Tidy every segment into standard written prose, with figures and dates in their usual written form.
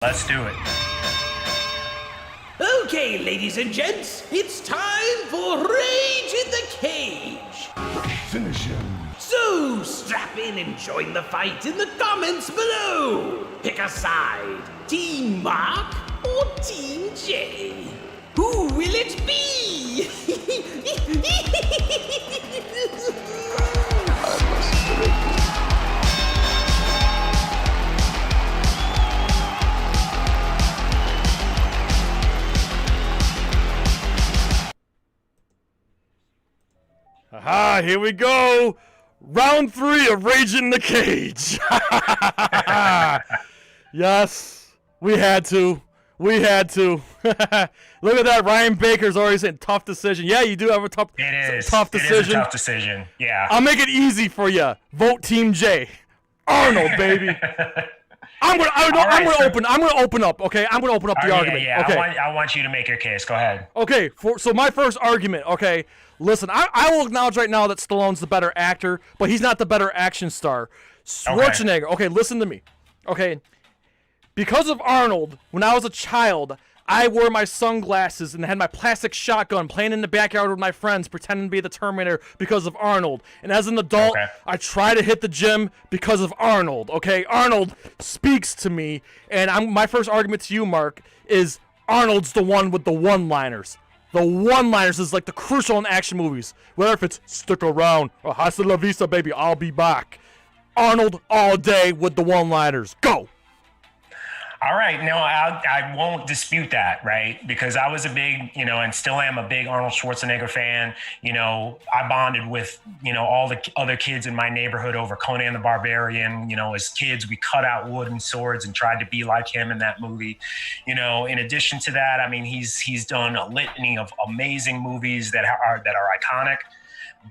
Let's do it. Okay, ladies and gents, it's time for Rage in the Cage. Finish him. So strap in and join the fight in the comments below. Pick a side, Team Marq or Team J. Who will it be? Aha, here we go. Round 3 of Rage in the Cage. Yes, we had to. We had to. Look at that. Ryan Baker's already saying tough decision. Yeah, you do have a tough decision. It is a tough decision. Yeah. I'll make it easy for you. Vote Team J. Arnold, baby. I'm gonna open up. Okay, I'm gonna open up the argument. Yeah. Okay. I want you to make your case. Go ahead. Okay. So my first argument. Okay. Listen, I will acknowledge right now that Stallone's the better actor, but he's not the better action star. Schwarzenegger. Okay, listen to me. Okay. Because of Arnold, when I was a child, I wore my sunglasses and had my plastic shotgun playing in the backyard with my friends, pretending to be the Terminator because of Arnold. And as an adult, I try to hit the gym because of Arnold. Okay, Arnold speaks to me, and my first argument to you, Mark, is Arnold's the one with the one-liners. The one-liners is like the crucial in action movies. Whether if it's stick around or hasta la vista, baby, I'll be back. Arnold all day with the one-liners. Go. All right. No, I won't dispute that, right? Because I was a big, and still am a big Arnold Schwarzenegger fan. I bonded with, all the other kids in my neighborhood over Conan the Barbarian. As kids, we cut out wooden swords and tried to be like him in that movie. In addition to that, I mean, he's done a litany of amazing movies that are iconic.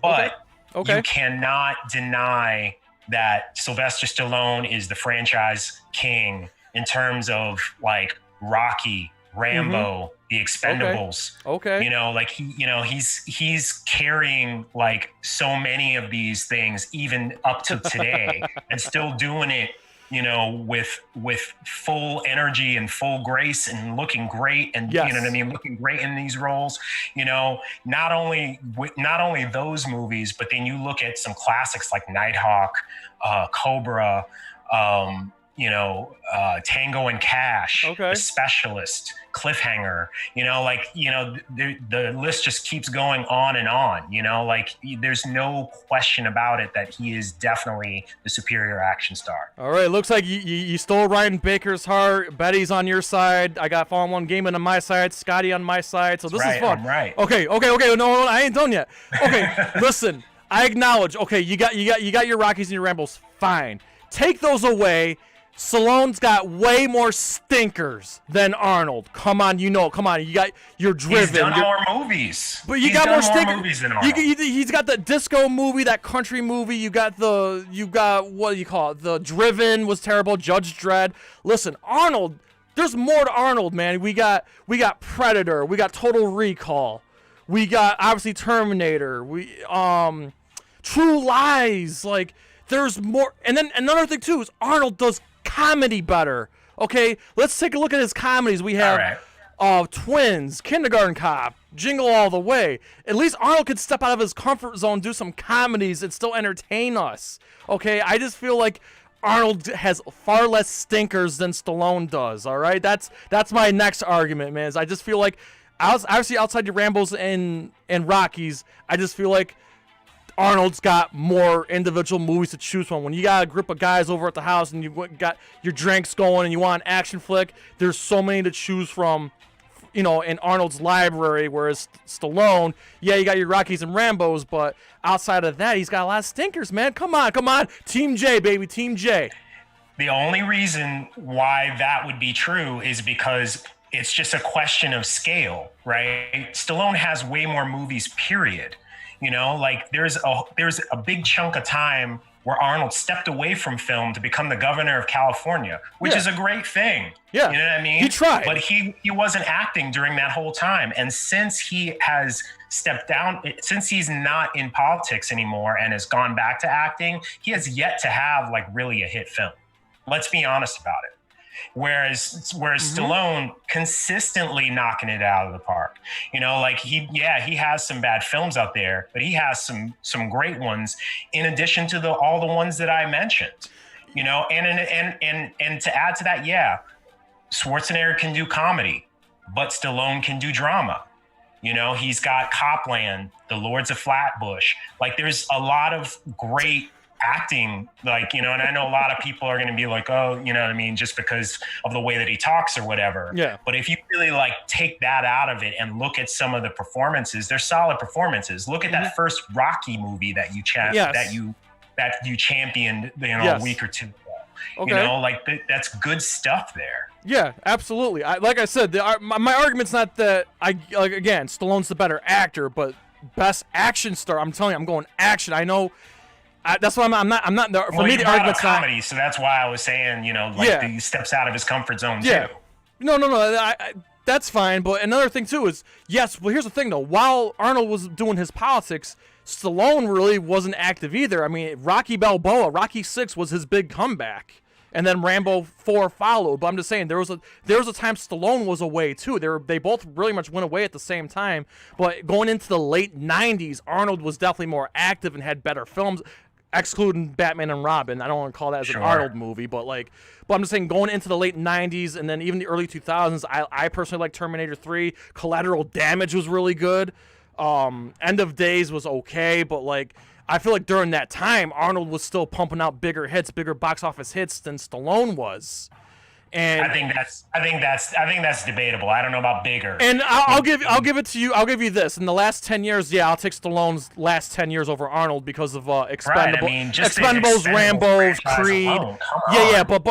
But you cannot deny that Sylvester Stallone is the franchise king in terms of like Rocky, Rambo, The Expendables. He's carrying like so many of these things even up to today and still doing it, with full energy and full grace and looking great and looking great in these roles. Not only those movies, but then you look at some classics like Nighthawk, Cobra, Tango and Cash, The Specialist, Cliffhanger, the list just keeps going on and on, there's no question about it that he is definitely the superior action star. All right. Looks like you stole Ryan Baker's heart. Betty's on your side. I got Fallen One Gaming on my side. Scotty on my side. So this is fun. I'm right. Okay. No, I ain't done yet. Okay. Listen, I acknowledge. Okay. You got your Rockies and your Rambos. Fine. Take those away. Stallone's got way more stinkers than Arnold. Come on, Come on, you're driven. He's done more movies. But you got more stinkers. Movies than Arnold. He's got the disco movie, that country movie. You got what do you call it? The Driven was terrible. Judge Dredd. Listen, Arnold. There's more to Arnold, man. We got Predator. We got Total Recall. We got obviously Terminator. We True Lies. Like there's more. And then another thing too is Arnold does comedy better. Okay, let's take a look at his comedies. We have Twins, Kindergarten Cop, Jingle All the Way. At least Arnold could step out of his comfort zone, do some comedies, and still entertain us. Okay, I just feel like Arnold has far less stinkers than Stallone does. All right, that's my next argument, man. Is I just feel like, obviously outside your Rambos and Rockies, I just feel like Arnold's got more individual movies to choose from. When you got a group of guys over at the house and you got your drinks going and you want an action flick, there's so many to choose from, in Arnold's library. Whereas Stallone, you got your Rockies and Rambos, but outside of that, he's got a lot of stinkers, man. Come on. Team J, baby. Team J. The only reason why that would be true is because it's just a question of scale, right? Stallone has way more movies, period. There's a big chunk of time where Arnold stepped away from film to become the governor of California, which is a great thing. Yeah. You know what I mean? He tried. But he wasn't acting during that whole time. And since he has stepped down, since he's not in politics anymore and has gone back to acting, he has yet to have really a hit film. Let's be honest about it. Whereas Stallone consistently knocking it out of the park. You know, like he has some bad films out there, but he has some great ones in addition to all the ones that I mentioned. You know, and to add to that, Schwarzenegger can do comedy, but Stallone can do drama. You know, he's got Copland, The Lords of Flatbush. Like, there's a lot of great acting, like, you know, and I know a lot of people are going to be like, oh, you know what I mean, just because of the way that he talks or whatever. Yeah. But if you really like take that out of it and look at some of the performances, they're solid performances. Look at that first Rocky movie that you that you championed, you know, a week or two ago. Okay. You know, like that's good stuff there. Yeah, absolutely. Like I said, my argument's not that again, Stallone's the better actor, but best action star. I'm telling you, I'm going action. I know. That's why I'm not. For me, the argument's not comedy. So that's why I was saying, you know, like he steps out of his comfort zone too. No. That's fine. But another thing too is well, here's the thing though. While Arnold was doing his politics, Stallone really wasn't active either. I mean, Rocky Balboa, Rocky 6 was his big comeback. And then Rambo 4 followed. But I'm just saying there was a time Stallone was away too. They both really much went away at the same time. But going into the late 90s, Arnold was definitely more active and had better films, excluding Batman and Robin. I don't want to call that as an Arnold movie, but I'm just saying going into the late 90s and then even the early 2000s, I personally like Terminator 3. Collateral Damage was really good. End of Days was okay, but like I feel like during that time, Arnold was still pumping out bigger hits, bigger box office hits than Stallone was. And I think that's debatable. I don't know about bigger. And I'll give it to you. I'll give you this. In the last 10 years, I'll take Stallone's last 10 years over Arnold because of Expendables, right, I mean, Expendables, Rambo, Creed. Alone.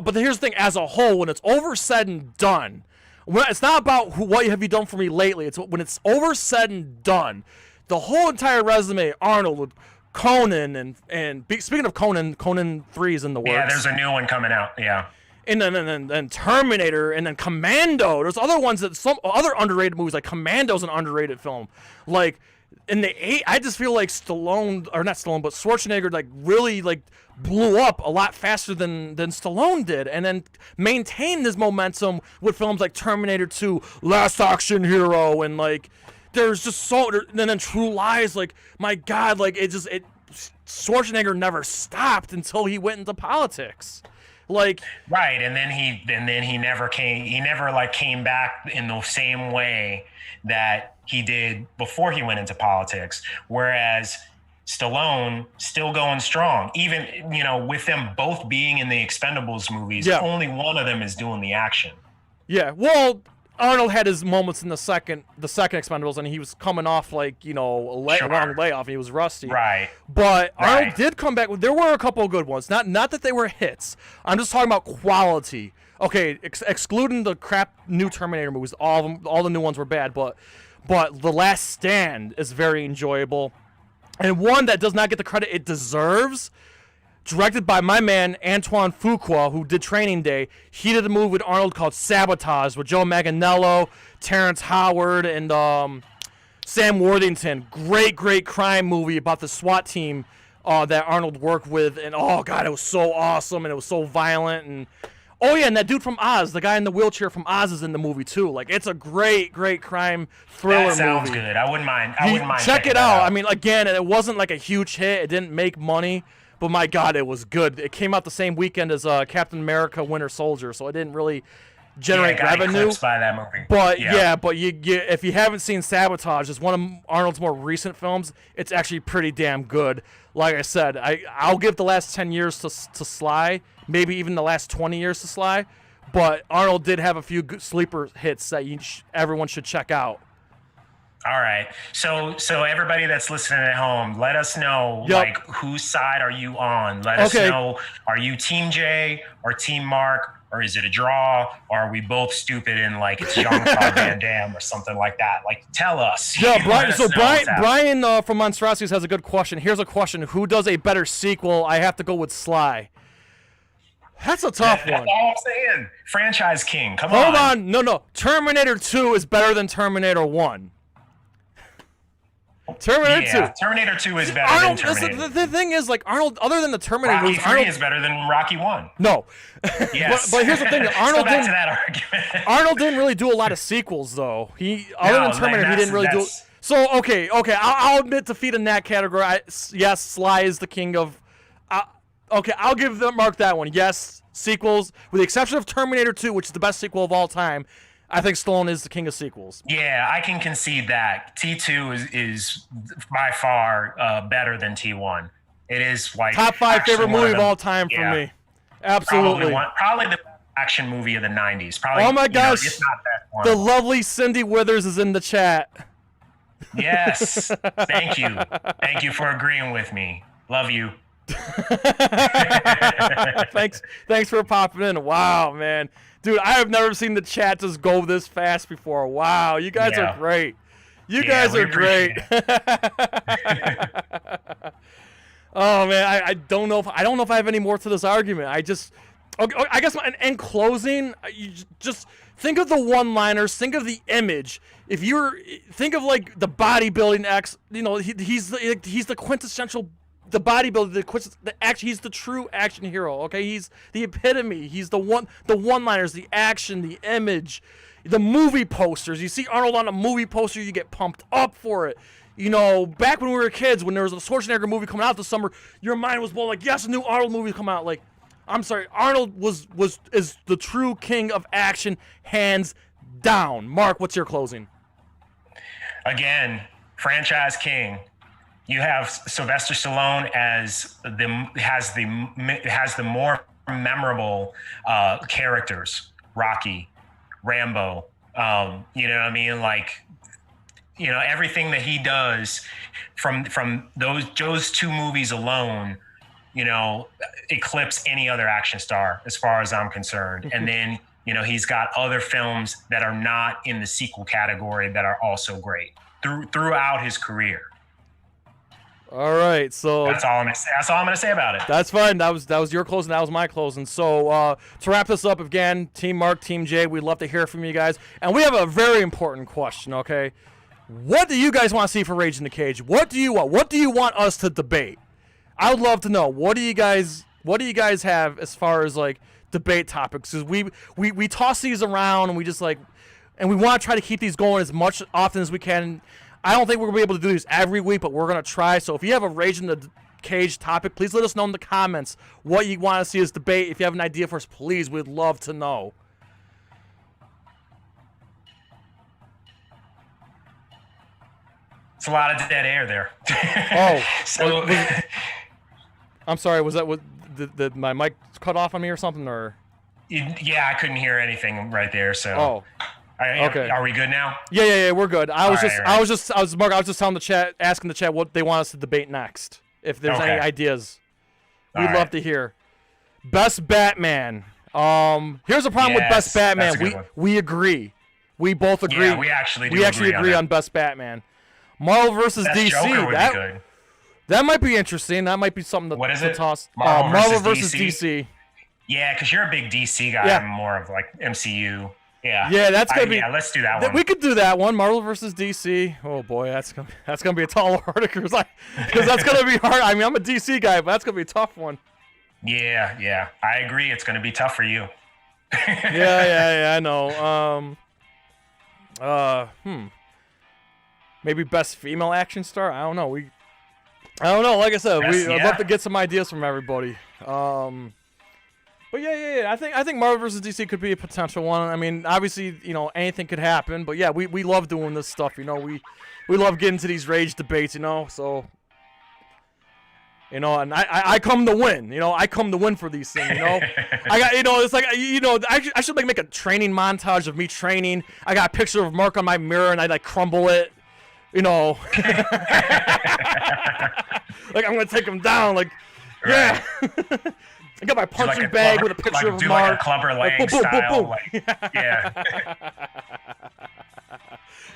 But here's the thing: as a whole, when it's over said and done, it's not about what have you done for me lately. It's when it's over said and done, the whole entire resume, Arnold with Conan and speaking of Conan 3 is in the works. Yeah, there's a new one coming out. Yeah. And then Terminator, and then Commando. There's other ones some other underrated movies, like Commando's an underrated film. Like in the I just feel like Stallone, or not Stallone, but Schwarzenegger, like really like blew up a lot faster than Stallone did, and then maintained his momentum with films like Terminator 2, Last Action Hero, and like there's just and then True Lies. Like my God, like Schwarzenegger never stopped until he went into politics. Like right, and then he never came back in the same way that he did before he went into politics. Whereas Stallone still going strong, even with them both being in the Expendables movies. Yeah. Only one of them is doing the action. Yeah, well, Arnold had his moments in the second Expendables, and he was coming off like a long layoff. He was rusty, right? But Arnold did come back. There were a couple of good ones. Not that they were hits. I'm just talking about quality. Okay, excluding the crap new Terminator movies, all the new ones were bad. But The Last Stand is very enjoyable, and one that does not get the credit it deserves. Directed by my man Antoine Fuqua, who did Training Day. He did a movie with Arnold called Sabotage with Joe Manganiello, Terrence Howard, and Sam Worthington. Great crime movie about the SWAT team that Arnold worked with. And oh God, it was so awesome and it was so violent. And oh yeah, and that dude from Oz, the guy in the wheelchair from Oz, is in the movie too. Like it's a great crime thriller movie. That sounds good. I wouldn't mind. Check it out. I mean, again, it wasn't like a huge hit. It didn't make money. But my God, it was good. It came out the same weekend as Captain America: Winter Soldier, so it didn't really generate revenue. By that movie. But but you if you haven't seen Sabotage, it's one of Arnold's more recent films. It's actually pretty damn good. Like I said, I'll give the last 10 years to Sly, maybe even the last 20 years to Sly. But Arnold did have a few good sleeper hits that everyone should check out. All right. So everybody that's listening at home, let us know, like, whose side are you on? Let us know, are you Team J or Team Marq, or is it a draw, or are we both stupid and, like, it's Jean-Claude Van Damme or something like that? Like, tell us. Yeah, Brian from Monstrosities has a good question. Here's a question. Who does a better sequel? I have to go with Sly. That's a tough one. That's all I'm saying. Franchise king. Come on. Hold on. No. Terminator 2 is better than Terminator 1. Terminator 2. Terminator 2 is better Arnold, than Terminator. the thing is, like, Arnold, other than the Terminator Rocky movies, 3 Arnold is better than Rocky 1. No. Yes. but here's the thing. Arnold back to that argument. Arnold didn't really do a lot of sequels, though. Other than Terminator, he didn't really do. So okay, I'll admit defeat in that category. Yes, Sly is the king of. Okay, I'll give Mark that one. Yes, sequels, with the exception of Terminator 2, which is the best sequel of all time. I think Stallone is the king of sequels. Yeah, I can concede that. T2 is by far better than T1. It is like top 5 favorite movie of all time for me. Absolutely. Probably the action movie of the 90s. Probably. Oh my gosh. If not that one. The lovely Cindy Withers is in the chat. Yes. Thank you. Thank you for agreeing with me. Love you. Thanks for popping in. Wow, man. Dude, I have never seen the chat just go this fast before. Wow, you guys are great. You guys are great. Oh man, I don't know if I have any more to this argument. I guess in closing, you just think of the one-liners, think of the image. Think of like the bodybuilding he's the quintessential. The bodybuilder, he's the true action hero. Okay, he's the epitome. He's the one-liners, the action, the image, the movie posters. You see Arnold on a movie poster, you get pumped up for it. Back when we were kids, when there was a Schwarzenegger movie coming out this summer, your mind was blown. Like, yes, a new Arnold movie come out. Like, I'm sorry, Arnold is the true king of action, hands down. Mark, what's your closing? Again, franchise king. You have Sylvester Stallone has the more memorable characters. Rocky, Rambo. You know what I mean? Like, everything that he does from those two movies alone, eclipse any other action star as far as I'm concerned. And then he's got other films that are not in the sequel category that are also great throughout his career. All right, so that's all I'm gonna say about it. That's fine. That was your closing. That was my closing. So to wrap this up, again, Team Mark, Team Jay, we'd love to hear from you guys, and we have a very important question. Okay, what do you guys want to see for Rage in the Cage? What do you want? What do you want us to debate? I would love to know. What do you guys have as far as like debate topics? Because we toss these around and we just and we want to try to keep these going as much often as we can. I don't think we're going to be able to do these every week, but we're going to try. So if you have a Rage in the Cage topic, please let us know in the comments what you want to see us debate. If you have an idea for us, please, we'd love to know. It's a lot of dead air there. Oh. So I'm sorry, was that did my mic cut off on me or something? Or yeah, I couldn't hear anything right there. So okay. Are we good now? Yeah, we're good. I was just telling the chat, asking the chat what they want us to debate next. If there's any ideas, we'd love to hear. Best Batman. Here's the problem with Best Batman. We agree. We both agree. Yeah, we actually agree on Best Batman. Marvel versus DC. Joker would be good. That might be interesting. That might be something to toss. Marvel versus DC. Yeah, because you're a big DC guy. Yeah. I'm more of like MCU. Yeah. Yeah, that's gonna be. Yeah, let's do that one. We could do that one. Marvel versus DC. Oh boy, that's gonna be a tall order because that's gonna be hard. I mean, I'm a DC guy, but that's gonna be a tough one. Yeah, I agree. It's gonna be tough for you. yeah, I know. Maybe best female action star. I don't know. I don't know. Like I said, I'd love to get some ideas from everybody. But yeah. I think Marvel vs. DC could be a potential one. I mean, obviously, anything could happen. But yeah, we love doing this stuff. We love getting to these rage debates. So. And I come to win. I come to win for these things. I got. It's like I should make a training montage of me training. I got a picture of Mark on my mirror, and I crumble it. Like I'm gonna take him down. Like, yeah. I got my punching bag with a picture of Mark. Like a Clubber Lang style. Yeah.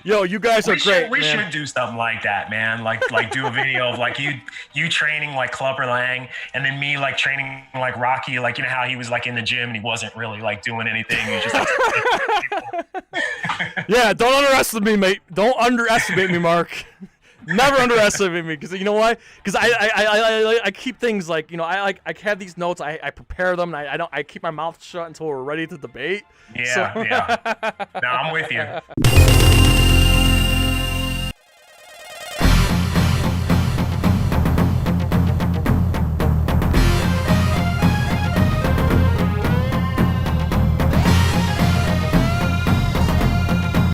Yo, you guys are great. We should do something like that, man. Like do a video of like you training like Clubber Lang, and then me like training like Rocky. Like how he was like in the gym and he wasn't really like doing anything. He was just like, yeah, don't underestimate me, mate. Don't underestimate me, Mark. Never underestimate me, because you know why? Because I keep things like, I have these notes, I prepare them, and I keep my mouth shut until we're ready to debate. Yeah, yeah. No, I'm with you.